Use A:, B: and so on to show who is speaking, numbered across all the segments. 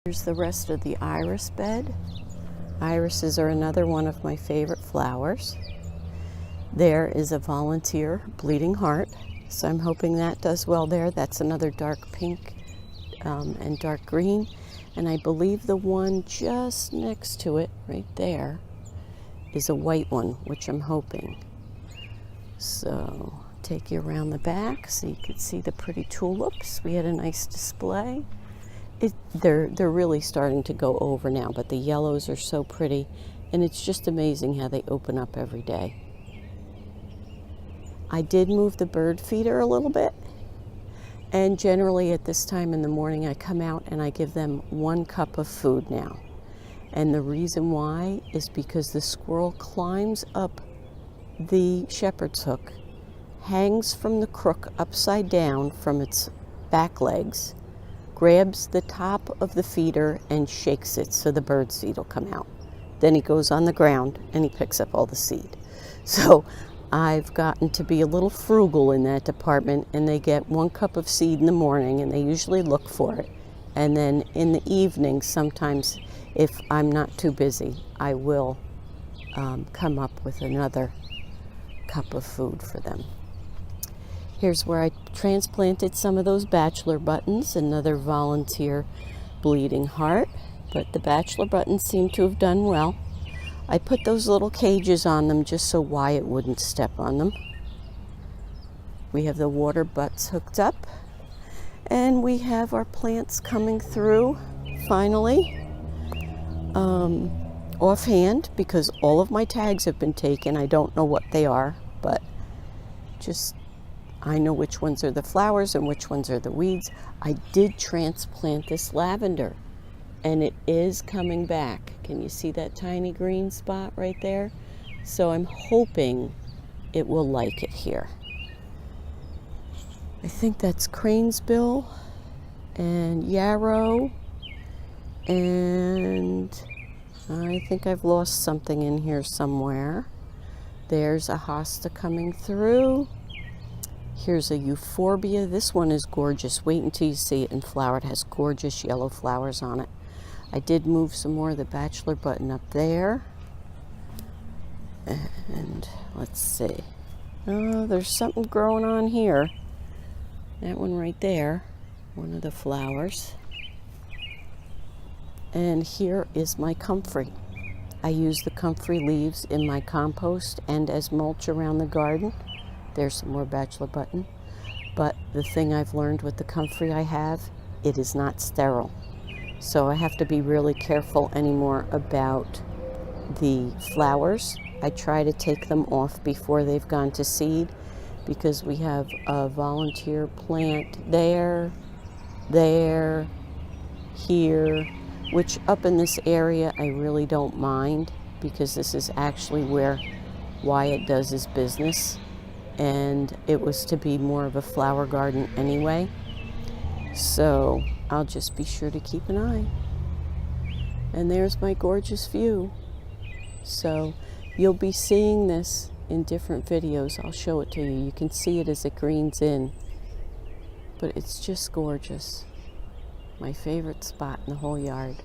A: Here's the rest of the iris bed. Irises are another one of my favorite flowers. There is a volunteer bleeding heart, so I'm hoping that does well there. That's another dark pink and dark green. And I believe the one just next to it, right there, is a white one, which I'm hoping. So take you around the back so you can see the pretty tulips. We had a nice display. They're really starting to go over now, but the yellows are so pretty, and it's just amazing how they open up every day. I did move the bird feeder a little bit, and generally at this time in the morning I come out and I give them 1 cup of food now. And the reason why is because the squirrel climbs up the shepherd's hook, hangs from the crook upside down from its back legs, grabs the top of the feeder and shakes it so the bird seed will come out. Then he goes on the ground and he picks up all the seed. So I've gotten to be a little frugal in that department, and they get 1 cup of seed in the morning and they usually look for it. And then in the evening, sometimes if I'm not too busy, I will come up with another cup of food for them. Here's where I transplanted some of those Bachelor Buttons, another volunteer bleeding heart, but the Bachelor Buttons seem to have done well. I put those little cages on them just so Wyatt wouldn't step on them. We have the water butts hooked up, and we have our plants coming through finally. Offhand, because all of my tags have been taken. I don't know what they are, but just I know which ones are the flowers and which ones are the weeds. I did transplant this lavender, and it is coming back. Can you see that tiny green spot right there? So I'm hoping it will like it here. I think that's cranesbill and yarrow, and I think I've lost something in here somewhere. There's a hosta coming through. Here's a euphorbia. This one is gorgeous. Wait until you see it in flower. It has gorgeous yellow flowers on it. I did move some more of the Bachelor Button up there. And let's see. Oh, there's something growing on here. That one right there, one of the flowers. And here is my comfrey. I use the comfrey leaves in my compost and as mulch around the garden. There's some more Bachelor Button. But the thing I've learned with the comfrey I have, it is not sterile. So I have to be really careful anymore about the flowers. I try to take them off before they've gone to seed, because we have a volunteer plant there, here, which up in this area I really don't mind, because this is actually where Wyatt does his business, and it was to be more of a flower garden anyway. So I'll just be sure to keep an eye. And there's my gorgeous view. So you'll be seeing this in different videos. I'll show it to you. You can see it as it greens in. But it's just gorgeous. My favorite spot in the whole yard.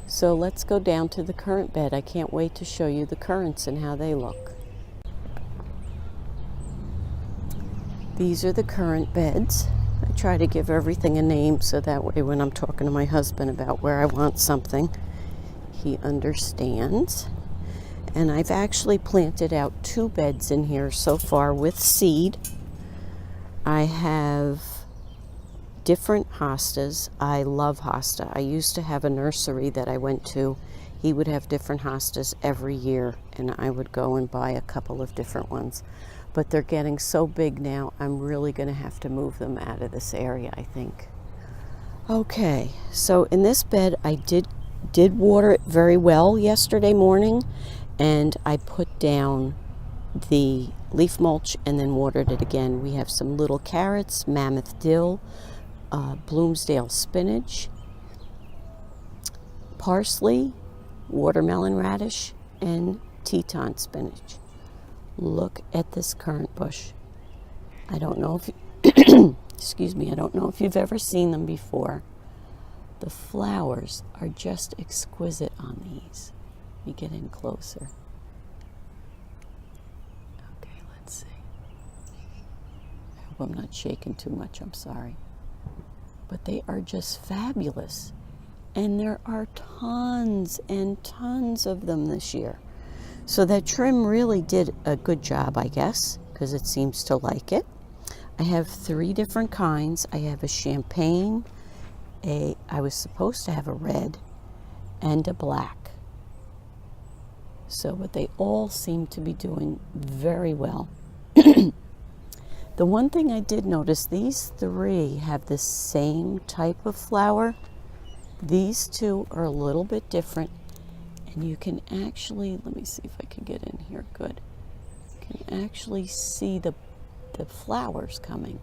A: So let's go down to the currant bed. I can't wait to show you the currants and how they look. These are the currant beds. I try to give everything a name so that way when I'm talking to my husband about where I want something, he understands. And I've actually planted out 2 beds in here so far with seed. I have different hostas. I love hosta. I used to have a nursery that I went to. He would have different hostas every year, and I would go and buy a couple of different ones. But they're getting so big now, I'm really going to have to move them out of this area, I think. Okay, so in this bed, I did water it very well yesterday morning, and I put down the leaf mulch and then watered it again. We have some little carrots, mammoth dill, Bloomsdale spinach, parsley, watermelon radish, and Teton spinach. Look at this currant bush. I don't know if you excuse me, I don't know if you've ever seen them before. The flowers are just exquisite on these. Let me get in closer. Okay, let's see. I hope I'm not shaking too much, I'm sorry. But they are just fabulous. And there are tons and tons of them this year. So that trim really did a good job, I guess, because it seems to like it. I have 3 different kinds. I have a champagne, I was supposed to have a red, and a black. So, but they all seem to be doing very well. The one thing I did notice, these 3 have the same type of flower. These 2 are a little bit different, and you can actually, let me see if I can get in here good. You can actually see the flowers coming.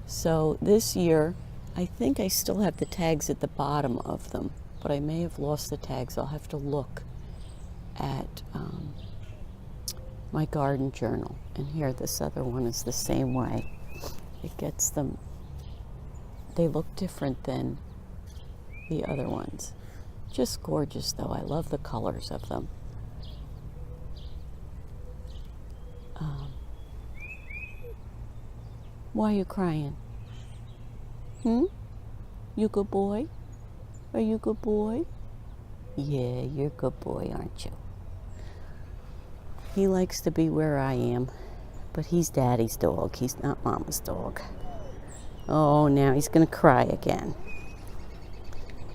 A: So this year, I think I still have the tags at the bottom of them, but I may have lost the tags. I'll have to look at my garden journal. And here, this other one is the same way. It gets them, they look different than the other ones. Just gorgeous though. I love the colors of them. Why are you crying? You good boy? Are you good boy? Yeah, you're a good boy, aren't you? He likes to be where I am, but he's Daddy's dog. He's not Mama's dog. Oh, now he's gonna cry again.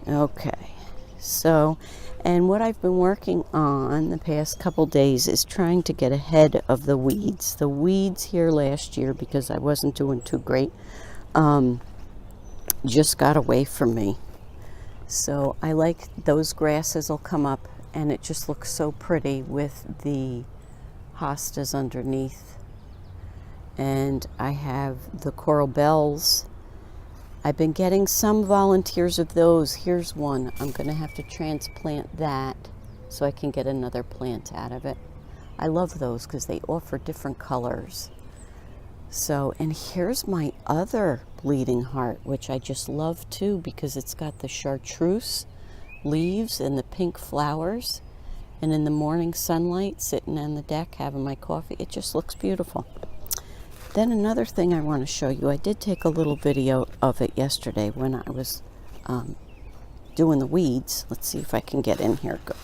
A: Okay, so, and what I've been working on the past couple days is trying to get ahead of the weeds. The weeds here last year, because I wasn't doing too great, just got away from me. So I like those grasses will come up, and it just looks so pretty with the hostas underneath. And I have the coral bells. I've been getting some volunteers of those. Here's one. I'm going to have to transplant that so I can get another plant out of it. I love those because they offer different colors. So, and here's my other bleeding heart, which I just love too because it's got the chartreuse leaves and the pink flowers. And in the morning sunlight, sitting on the deck having my coffee, it just looks beautiful. Then another thing I want to show you, I did take a little video of it yesterday when I was doing the weeds. Let's see if I can get in here good.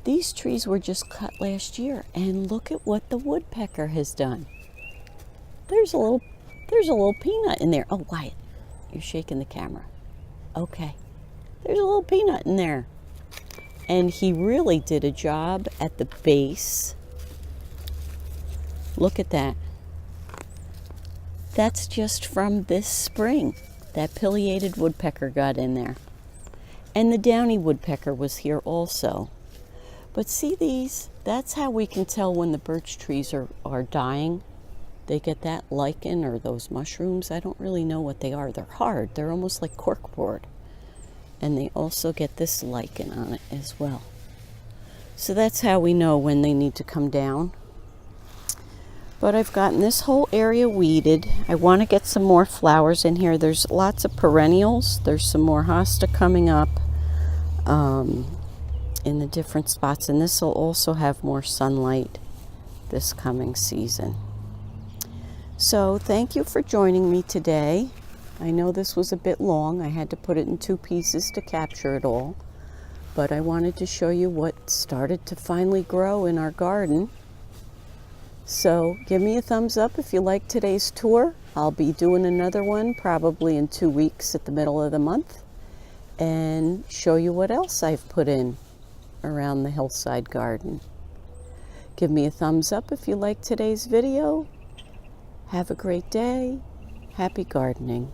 A: These trees were just cut last year, and look at what the woodpecker has done. There's a little peanut in there. Oh, Wyatt, you're shaking the camera. Okay, there's a little peanut in there. And he really did a job at the base. Look at that. That's just from this spring. That pileated woodpecker got in there. And the downy woodpecker was here also. But see these? That's how we can tell when the birch trees are dying. They get that lichen or those mushrooms. I don't really know what they are. They're hard. They're almost like corkboard. And they also get this lichen on it as well. So that's how we know when they need to come down. But I've gotten this whole area weeded. I want to get some more flowers in here. There's lots of perennials. There's some more hosta coming up in the different spots. And this will also have more sunlight this coming season. So thank you for joining me today. I know this was a bit long. I had to put it in 2 pieces to capture it all. But I wanted to show you what started to finally grow in our garden. So give me a thumbs up if you like today's tour. I'll be doing another one probably in 2 weeks at the middle of the month and show you what else I've put in around the hillside garden. Give me a thumbs up if you like today's video. Have a great day. Happy gardening.